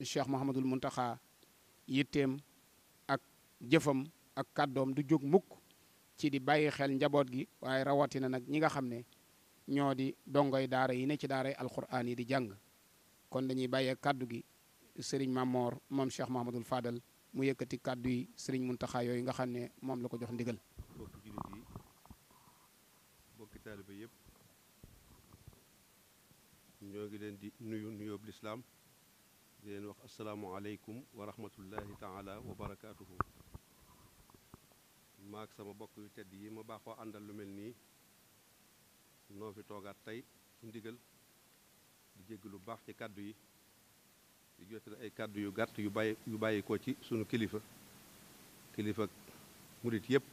Cheikh Mouhamadul Muntaxa yitteem ak jëfam ak kàddoom du jóg mukk ci di bàyyi xel njaboot gi waaye rawatina nag ñi nga xam ne ñoo di dongoy daara yi ne ci daaray alquran yi di jàng kon dañuy bàyyee kàddu gi sëriñ Mamor moom Cheikh Mouhamadul Fadal mu yëkkati kàddu yi sëriñ Muntaxa yooyu nga xam ne moom la ko jox ndigal. bokki jullit yi bokki taaliba yëpp ñoo ngi leen di nuyu nuyoob lislaam di leen wax asalaamualeykum wa rahmatullahi taala wa barakaatuhu. maak sama bokk yu tedd yi ma baaxoo àndal lu mel nii noo fi toogaat tey ci ndigal di jégg lu baax ci kàddu yi di jottali ay kàddu yu gàtt yu bàyyi ko ci sunu kilifa murit yépp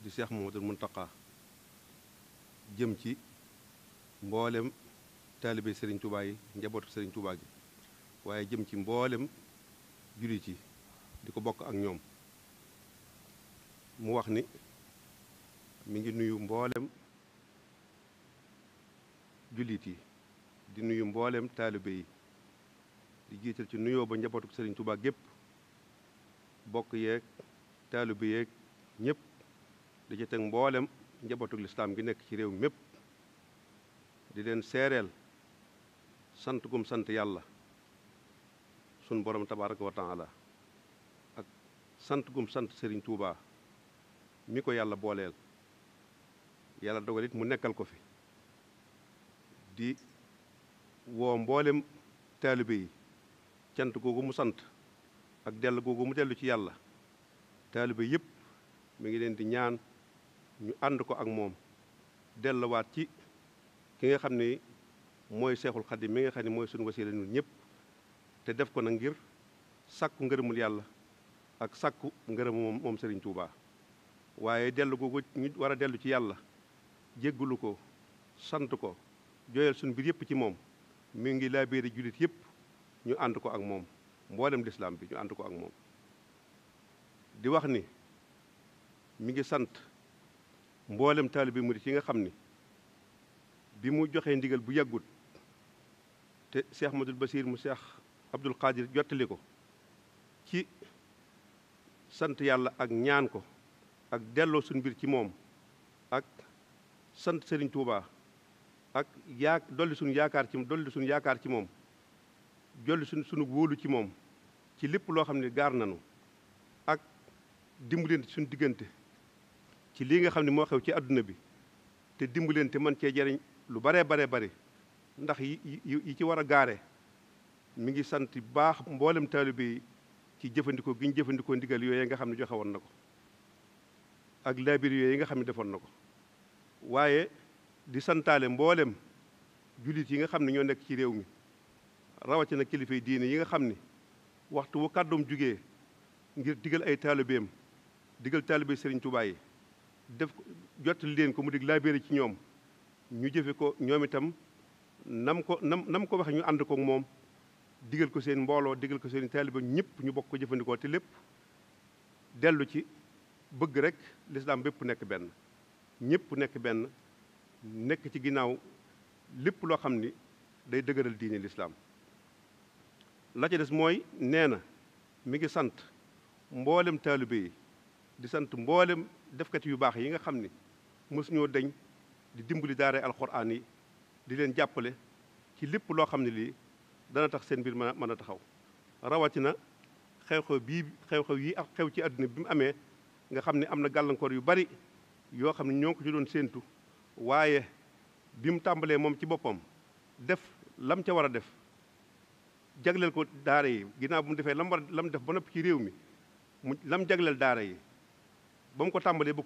di Cheikh Mouhamadoul Mountakha jëm ci mboolem taalibe Serigne Touba yi njabootu Serigne Touba gi waaye jëm ci mboolem jullit yi di ko bokk ak ñoom mu wax ni mi ngi nuyu mboolem jullit yi di nuyu mboolem taalibe yi di jiital ci nuyoo ba njabootu Serigne Touba gépp bokk yeeg taalibe yeeg ñëpp di ci teg mboolem njabootu lislaam gi nekk ci réew mépp di leen seereel sant gum sant yàlla sun borom tabaraka wa taala ak sant gum sant Serigne Touba mi ko yàlla booleel yàlla dogal it mu nekkal ko fi di woo mboolem taalibe yi cant googu mu sant ak dell googu mu dellu ci yàlla taalibe yëpp mi ngi leen di ñaan ñu ànd ko ak moom delluwaat ci ki nga xam ne mooy seexul xadim mi nga xam ne mooy suñu wasiila ñun ñëpp te def ko nag ngir sàkku ngërëmul yàlla ak sàkku ngërëmu moom Serigne Touba waaye dellu googu ñu war a dellu ci yàlla jéggulu ko sant ko jooyal suñu mbir yëpp ci moom mi ngi laabeeri jullit yëpp ñu ànd ko ak moom mboolem lislaam bi ñu ànd ko ak moom di wax ni mi ngi sant mboolem taalibe murit yi nga xam ni bi mu joxee ndigal bu yàggut te Cheikh Ahmadul Basir mu Cheikh Abdul Qadir jottali ko ci sant yàlla ak ñaan ko ak delloo suñu mbir ci moom ak sant Serigne Touba ak dolli suñu yaakaar ci moom jolli suñu wóolu ci moom ci lépp loo xam ne gaar nanu ak dimbalante suñu diggante ci lii nga xam ne moo xew ci àdduna bi te dimbalante man cee jariñ lu baree bari ndax yi ci war a gaare mi ngi sant baax mboolem taalibe yi ci jëfandikoo gi ñu jëfandikoo ndigal yooyu nga xam ne joxe woon na ko ak laabir yooyu nga xam ne defoon na ko waaye di santaale mboolem jullit yi nga xam ne ñoo nekk ci réew mi rawatina kilifa yi diine yi nga xam ni waxtu wu kàddoom jugee ngir digal ay taalibeem digal taalibe Serigne Touba yi def ko jottali leen ko mu dig laabir ci ñoom ñu jëfe ko ñoom itam nam ko waxe ñu ànd ko moom digal ko seen mbooloo digal ko seen taaliba ñëpp ñu bokk ko jëfandikoo te lépp dellu ci bëgg rek lislaam bépp nekk benn ñëpp nekk benn nekk ci ginnaaw lépp loo xam ni day dëgëral diine lislaam la ca des mooy nee na mi ngi sant mboolem taalibe yi di sant mboolem defkat yu baax yi nga xam ni mësuñoo deñ di dimbali daara alxuraan yi di leen jàppale ci lépp loo xam ne lii dana tax seen mbir mën a taxaw rawatina xew-xew yi ak xew ci àdduna bi mu amee nga xam ne am na gàllankoor yu bari yoo xam ne ñoo ko ci doon séentu waaye bi mu tàmbalee moom ci boppam def lam ca war a def jagleel ko daara yi ginnaaw bu mu defee lam def ba noppi ci réew mi mu lam jagleel daara yi ba mu ko tàmbalee ba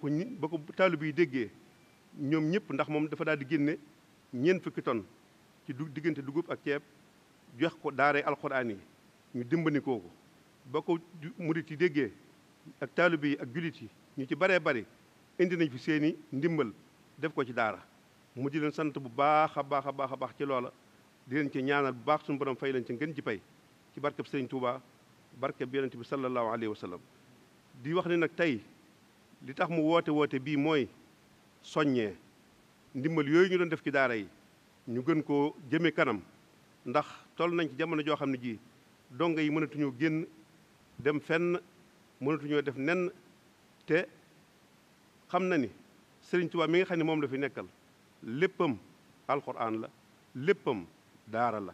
ko taalibe yi déggee ñoom ñëpp ndax moom dafa daal di génne ñeent fukki tonnes ci diggante dugub ak ceeb jox ko daaray alxuraan yi ñu dimbali kooku ba ko murit yi déggee ak taalibe yi ak jullit yi ñu ci baree bari indi nañ fi seeni ndimbal def ko ci daara mu di leen sant bu baax a baax ci loola di leen ci ñaanal bu baax suñu borom fay leen ci ngeen ji pay ci barkeb Sëriñ Touba barkeb yonent bi sallallahu alayhi wa sallam di wax ne nag tey li tax mu woote bii mooy soññee ndimbal yooyu ñu doon def ci daara yi ñu gën koo jëme kanam ndax toll nañ ci jamono joo xam ne ji donga yi mënatuñoo génn dem fenn, mënatuñoo def nenn, te xam na ni Sëriñ Tuubaa mi nga xam ne moom la fi nekkal léppam alxuraan la, léppam daara la.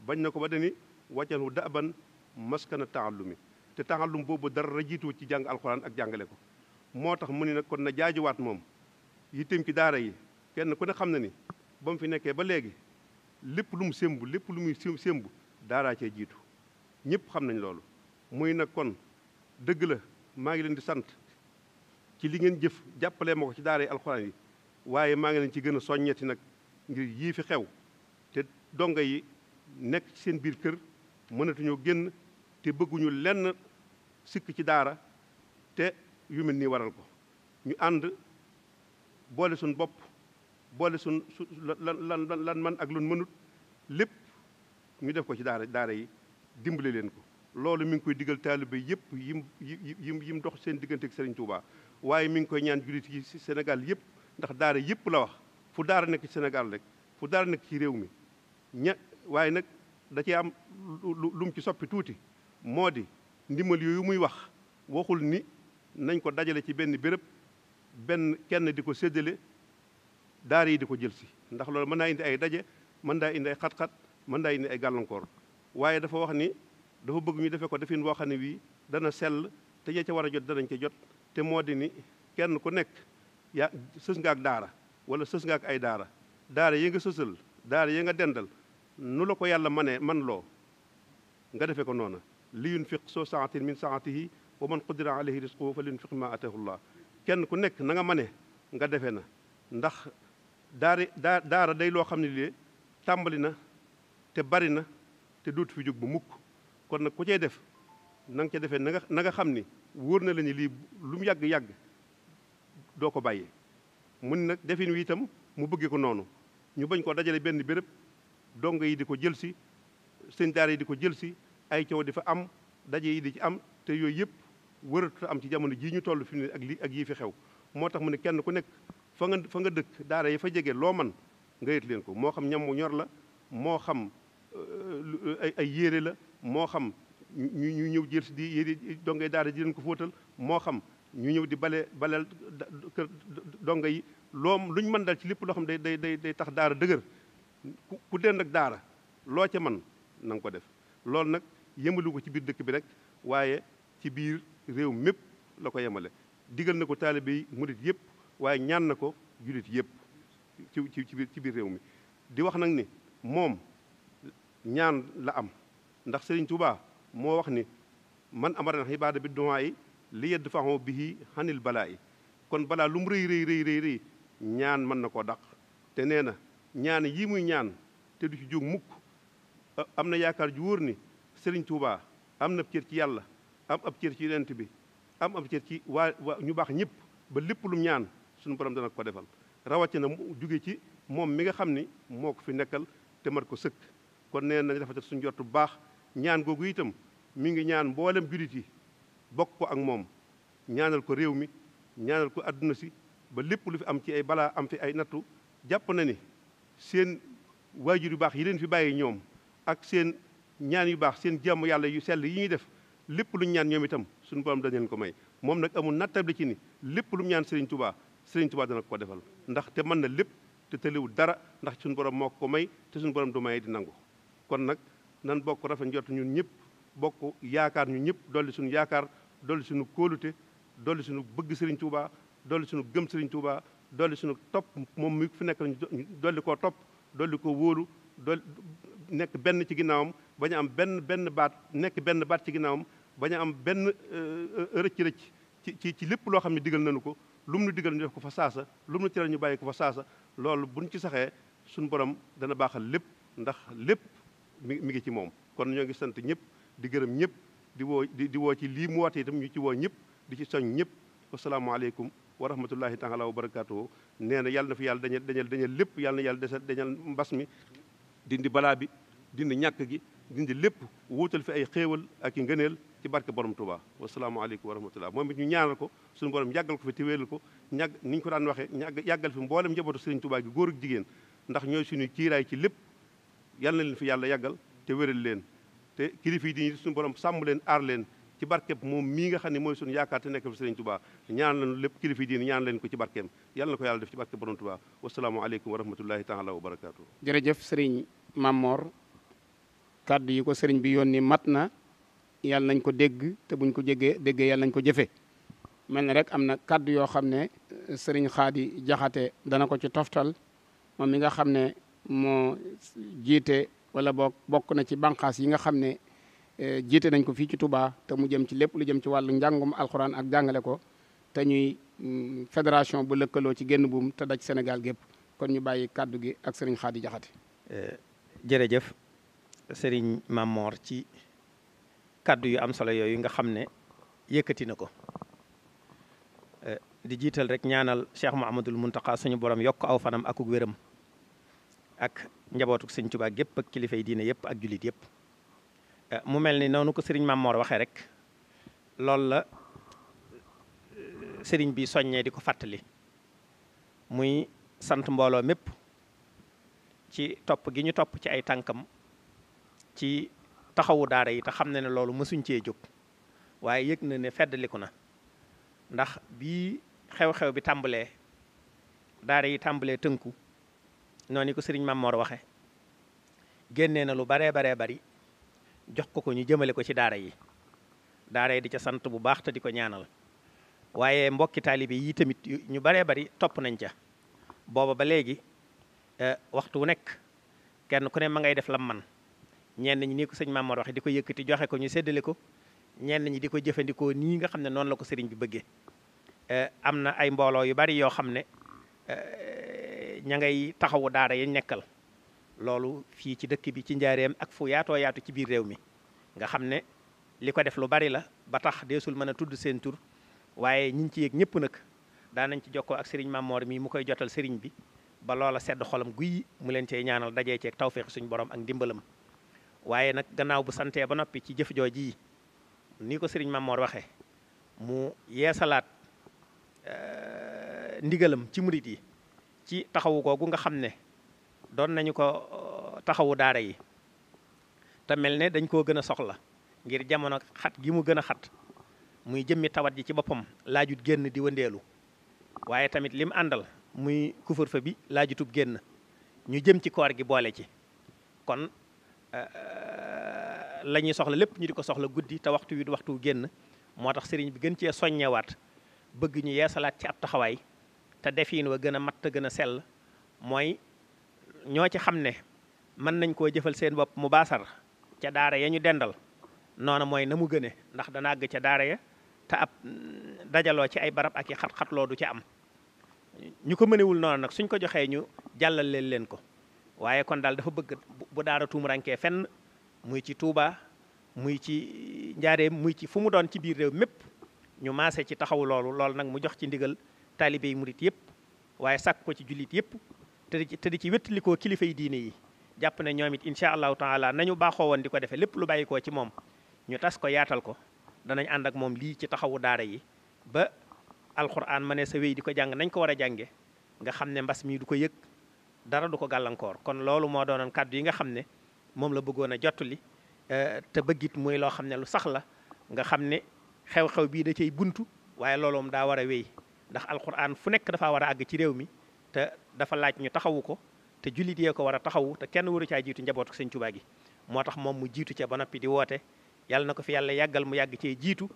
bañ na ko ba dani wàccanhu daban maskana taallumi, te taallum boobu dara jiitu ci jàng alxuraan ak jàngale ko. moo tax mu ni nag kon na jaajuwaat moom yitteem ci daara yi. kenn ku ne xam na ni ba mu fi nekkee ba léegi lépp lu mu sémbu, lépp lu muy sémbu daaraa cee jiitu, ñëpp xam nañ loolu. muy nag kon dëgg la maa ngi leen di sant ci li ngeen jëf jàppalee ma ko ci daara yi alxuraan yi, waaye maa ngi leen ci gën a soññeti nag ngir yii fi xew te donga yi nekk ci seen biir kër mënatuñoo génn te bëgguñu lenn sikk ci daara, te yu mel nii waral ko. ñu ànd boole suñ bopp, boole suñ lan man ak lu mënut lépp ñu def ko ci daara yi dimbale leen ko. loolu mi ngi koy digal taalibe yëpp yim dox seen diggante ak Serigne Touba, waaye mi ngi koy ñaan jullit yi ci Sénégal yëpp, ndax daara yëpp la wax. fu daara nekk ci Sénégal rek, fu daara nekk ci réew mi waaye nag da cee am lu mu ci soppi tuuti, moo di ndimbal yooyu muy wax waxul ni nañ ko dajale ci benn béréb, benn kenn di ko séddale daara yi di ko jël si, ndax loolu mën naa indi ay daje, mën naa indi ay xat-xat, mën naa indi ay gàllankoor. waaye dafa wax ni dafa bëgg ñu defee ko defin boo xam ne wii dana sell, te ña ca war a jot danañ ca jot. te moo di ni kenn ku nekk yaa sës nga ak daara wala sës nga ak ay daara yi nga sësal, daara yi nga dendal, nu la ko yàlla man loo nga defee ko noona. li yunfiq soo saatin min saatihi wa man qudira alayhi rizquhu fa liyunfiq ma atahullah. kenn ku nekk na nga mane nga defee na, ndax daara day loo xam ne lii tàmbali na te bari na te dootu fi jóg bu mukk. kon nag ku cay def na nga ca defee na nga xam ni wóor na la ni lii lu mu yàgg-yàgg doo ko bàyyee. mun nag defin wi itam mu bëggee ko noonu, ñu bañ koo dajale benn béréb, dongo yi di ko jël si, seen daara yi di ko jël si, ay coow di fa am, daje yi di ci am, te yooyu yëpp wëratu am ci jamono jii ñu toll fi ne ak yii fi xew. moo tax mu ne kenn ku nekk fa nga dëkk daara yi fa jege loo man nga yët leen ko, moo xam ñam mu ñor la, moo xam ay yére la, moo xam ñu ñëw jël si di yére dongo yi daara di leen ko fóotal, moo xam ñu ñëw di baleel kër dongo yi, luñ mën dal ci lépp loo xam day tax daara dëgër. ku dend ak daara loo ca man na nga ko def. loolu nag yemalu ko ci biir dëkk bi rek, waaye ci biir réew mépp la ko yemale. digal na ko taalibe yi murit yëpp, waaye ñaan na ko julit yëpp ci biir réew mi. di wax nag ni moom ñaan la am, ndax Serigne Touba moo wax ni man amara na ibaada bi duwaa yi li yadfahu bihi hanil balaa yi. kon balaa lu mu rëy ñaan mën na koo dàq. te nee na ñaan yii muy ñaan te du ci jóg mukk, am na yaakaar ju wóor ni Serigne Touba am na cër ci yàlla, am ab cër ci yonent bi, am ab cër ci waa ñu baax ñëpp, ba lépp lu mu ñaan suñu borom dana ko defal. rawatina mu jóge ci moom mi nga xam ni moo ko fi nekkal te mat ko sëkk. kon nee nañ rafetal suñu jot bu baax. ñaan googu itam mi ngi ñaan mboolem jullit yi bokk ko ak moom, ñaanal ko réew mi, ñaanal ko adduna si, ba lépp lu fi am ci ay balaa am fi ay nattu. jàpp na ni seen waajur yu baax yi leen fi bàyyi ñoom ak seen ñaan yu baax, seen jàmm yàlla yu sell yi ñuy def, lépp lu ñu ñaan ñoom itam suñu borom dañ leen ko may. moom nag amul nattable ci ni lépp lu mu ñaan Serigne Touba dana ko defal, ndax te mën na lépp te tëlewul dara, ndax suñu borom moo ko may te suñu borom du may di nangu. kon nag nan bokk rafet njort ñun ñëpp, bokk yaakaar ñu ñëpp, dolli suñu yaakaar, dolli suñu kóolute, dolli suñu bëgg Serigne Touba, dolli suñu gëm Serigne Touba, dolli suñu topp moom mi fi nekk ñu dolli koo topp, dolli ko wóolu, dolli nekk benn ci ginnaawam, bañ a am benn baat, nekk benn baat ci ginnaawam, bañ a am benn rëcc-rëcc ci lépp loo xam ne digal nañu ko. lu mu nu digal ñu def ko fa saasa, lu mu nu tere ñu bàyyi ko fa saasa. loolu buñ ci saxee suñu borom dana baaxal lépp, ndax lépp mi ngi ci moom. kon ñoo ngi sant ñëpp, di gërëm ñëpp, di woo ci lii mu woote itam ñu ci woo ñëpp, di ci soñ ñëpp. wasalaamaaleykum wa rahmatullahi taala wa barakaatuhu. nee na yàlla na fi yàlla dañal lépp, yàlla na yàlla dañal mbas mi, dindi balaa bi, dindi ñàkk gi, dindi lépp, wuutal fi ay xéewal ak i ngëneel ci barke borom Touba. wasalaamaaleykum wa rahmatullah. moom it ñu ñaanal ko suñu borom yàggal ko fi te wéelal ko, ni ñu ko daan waxee yàggal fi mboolem njabootu Serigne Touba gi góor ak jigéen, ndax ñooy suñu kiiraay ci lépp. yàlla na leen fi yàlla yàggal te wéral leen te kilifa yi di suñu borom sàmm leen aar leen ci barkeem moom mii nga xam ne mooy suñu yaakaar te nekk fi Sëriñ Tuubaa ñaan leen lépp kilifa yi diine ñaan leen ko ci barkeem yàlla na ko yàlla def ci barke borom Tuubaa wasalaamu aleykum wa rahmatullahi taala wa barakaatu. jërëjëf sëriñ Mamor kàddu yi ko sëriñ bi yónni mat na yàlla nañ ko dégg te buñ ko déggee yàlla nañ ko jëfe mel na rek am na kàddu yoo xam ne sëriñ Xaadi Jaxate dana ko ci toftal moom mi nga xam ne moo jiite wala bokk na ci banqaas yi nga xam ne jiite nañ ko fii ci Touba te mu jëm ci lépp lu jëm ci wàllu njàngum alxuraan ak jàngale ko te ñuy fédération bu lëkkaloo ci génn buum te daj Sénégal gépp kon ñu bàyyi kàddu gi ak sëriñ Xaadi Jaxate. jërëjëf sëriñ Mamor ci kàddu yu am solo yooyu nga xam ne yëkkati na ko di jiital rek ñaanal Cheikh Mouhamadoul Mountakha suñu borom yokk aw fanam akuk wéram ak njabootuk sëñ Tuubaa gépp ak kilifay diine yëpp ak jullit yëpp mu mel ni noonu ko sëriñ Mamor waxee rek loolu la sëriñ bi soññee di ko fàttali muy sant mbooloo mépp ci topp gi ñu topp ci ay tànkam ci taxawu daara yi te xam ne loolu mësuñ cee jóg waaye yëg na ne feddaliku na ndax bii xew-xew bi tàmbalee daara yi tàmbalee tënku noonu ko sëriñ Mamor waxe génnee na lu baree bari jox ko ñu jëmale ko ci daara yi di ca sant bu baax te di ko ñaanal waaye mbokki taalibe yi tamit ñu baree bari topp nañ ca booba ba léegi waxtu wu nekk kenn ku ne ma ngay def lam man ñenn ñi ni ko sëñ Mamor waxe di ko yëkkati joxe ko ñu séddale ko ñenn ñi di ko jëfandikoo nii nga xam ne noonu la ko sëriñ bi bëggee am na ay mbooloo yu bari yoo xam ne ña ngay taxawu daara yi nekkal loolu fii ci dëkk bi ci njaareem ak fu yaatoo yaatu ci biir réew mi nga xam ne li ko def lu bari la ba tax deesul mën a tudd seen tur waaye ñi ci yëg ñëpp nag daanañ ci jokkoo ak sëriñ Mamor mi mu koy jotal sëriñ bi ba loola sedd xolam guy mu leen cey ñaanal dajee ceeg tawféex suñu borom ak ndimbalam waaye nag gannaaw bu santee ba noppi ci jëf jooji yi ni ko sëriñ Mamor waxee mu yeesalaat ndigalam ci murit yi ci taxawu googu nga xam ne doon nañu ko taxawu daara yi te mel ne dañ koo gën a soxla ngir jamono xat gi mu gën a xat muy jëmmi tawat ji ci boppam laajut génn di wëndeelu waaye tamit lim àndal muy couvre-feu bi laajutub génn ñu jëm ci koor gi boole ci kon la ñuy soxla lépp ñu di ko soxla guddi te waxtu wi du waxtu génn moo tax sëriñ bi gën cee soññewaat bëgg ñu yeesalaat ci ab taxawaay te defiin wa gën a mat te gën a sell mooy ñoo ci xam ne mën nañ koo jëfal seen bopp mu baasar ca daara ya ñu dendal noona mooy na mu gëne ndax dana àgg ca daara ya te ab dajaloo ci ay barab ak i xat-xatloo du ci am ñu ko mënewul noonu nag suñ ko joxee ñu jàllal leen ko waaye kon daal dafa bëgg bu daara tuumurankee fenn muy ci Touba muy ci Njaareem muy ci fu mu doon ci biir réew mépp ñu maase ci taxaw loolu nag mu jox ci ndigal taalibe yi murit yëpp waaye sàkk ko ci jullit yëpp te di ci wéttalikoo kilifa yi diine yi jàpp ne ñoom it incha allahu taala nañu baaxoo woon di ko defee lépp lu bàyyi koo ci moom ñu tas ko yaatal ko danañ ànd ak moom lii ci taxawu daara yi ba alxuraan ma ne sa wéy di ko jàng nañ ko war a jànge nga xam ne mbas mii du ko yëg dara du ko gàllankoor kon loolu moo doonoon kàddu yi nga xam ne moom la bëggoon a jottali te bëggit muy loo xam ne lu sax la nga xam ne xew-xew bii da cay buntu waaye looloom daa war a wéy ndax alxuraan fu nekk dafa war a àgg ci réew mi te dafa laaj ñu taxawu ko te jullit yee ko war a taxawu te kenn waru caa jiitu njabootu sëñ Tuubaa gi moo tax moom mu jiitu ca ba noppi di woote yàlla na ko fi yàlla yàggal mu yàgg cee jiitu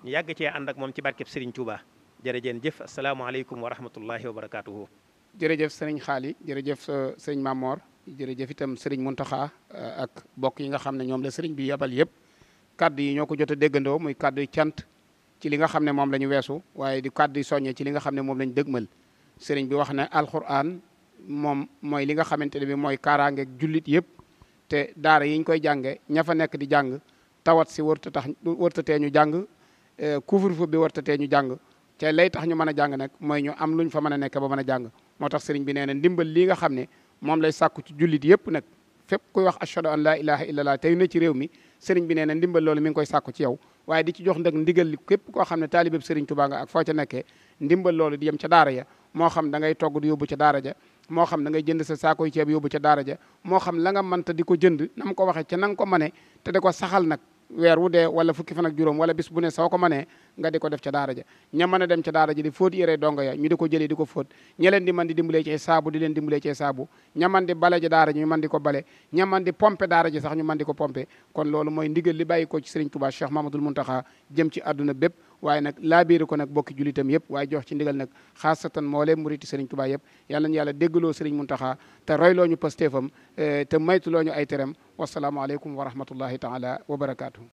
ñu yàgg cee ànd ak moom ci barkeb Sëriñ Tuubaa jërëjeen jëf asalaamaaleykum wa rahmatullahi wa barakaatuhu. jërëjëf sëriñ Xaali jërëjëf sëriñ Mamor jërëjëf itam sëriñ Muntaxa ak bokk yi nga xam ne ñoom la sëriñ bi yabal yëpp kaddu yi ñoo ko jot a déggandoo muy kaddu yi cant ci li nga xam ne moom la ñu weesu waaye di kaddu yi soññe ci li nga xam ne moom la ñu dëgmal sëriñ bi wax ne alquran moom mooy li nga xamante ne bi mooy kaaraangeeg jullit yëpp te daara yi ñu koy jànge ña fa nekk di jàng tawat si wërtatee ñu jàng couvre-feu bi wërtatee ñu jàng te lay tax ñu mën a jàng nag mooy ñu am luñ fa mën a nekk ba mën a jàng moo tax sëriñ bi nee na ndimbal lii nga xam ne moom lay sàkku ci jullit yëpp nag fépp kuy wax ashhadu an laa ilaha illallah tey na ci réew mi sëriñ bi nee na ndimbal loolu mi ngi koy sàkku ci yow waaye di ci jox ndag ndigal li képp koo xam ne taalibeb sëriñ Tuubaa nga ak foo ca nekkee ndimbal loolu di yem ca daara ya moo xam da ngay togg di yóbbu ca daara ja moo xam da ngay jënd sa saakoy ceeb yóbbu ca daara ja moo xam la nga mënta di ko jënd na mu ko waxee ca na nga ko mënee te di ko saxal nag weer wu dee wala fukki fan ak juróom wala bis bu ne soo ko mënee nga di ko def ca daara ja ña mën a dem ca daara ja di fóot yére dongo ya ñu di ko jëlee di ko fóot ña leen di mën di dimbalee ci saabu di leen dimbalee ci saabu ña mën di bale ja daara ji ñu mën di ko bale ña mën di pompe daara ji sax ñu mën di ko pompe kon loolu mooy ndigal li bàyyi ko ci Serigne Touba Cheikh Mamadou Mountakha jëm ci àdduna bépp waaye nag laabiiri ko nag bokki julitam yëpp waaye jox ci ndigal nag xaasatan moo leen muriti Serigne Touba yëpp yàlla nañu yàlla déggaloo Serigne Mountakha te royloo ñu pasteefam te maytuloo ñu ay terem wasalaamualeykum wa rahmatullahi taala wa barakaatu.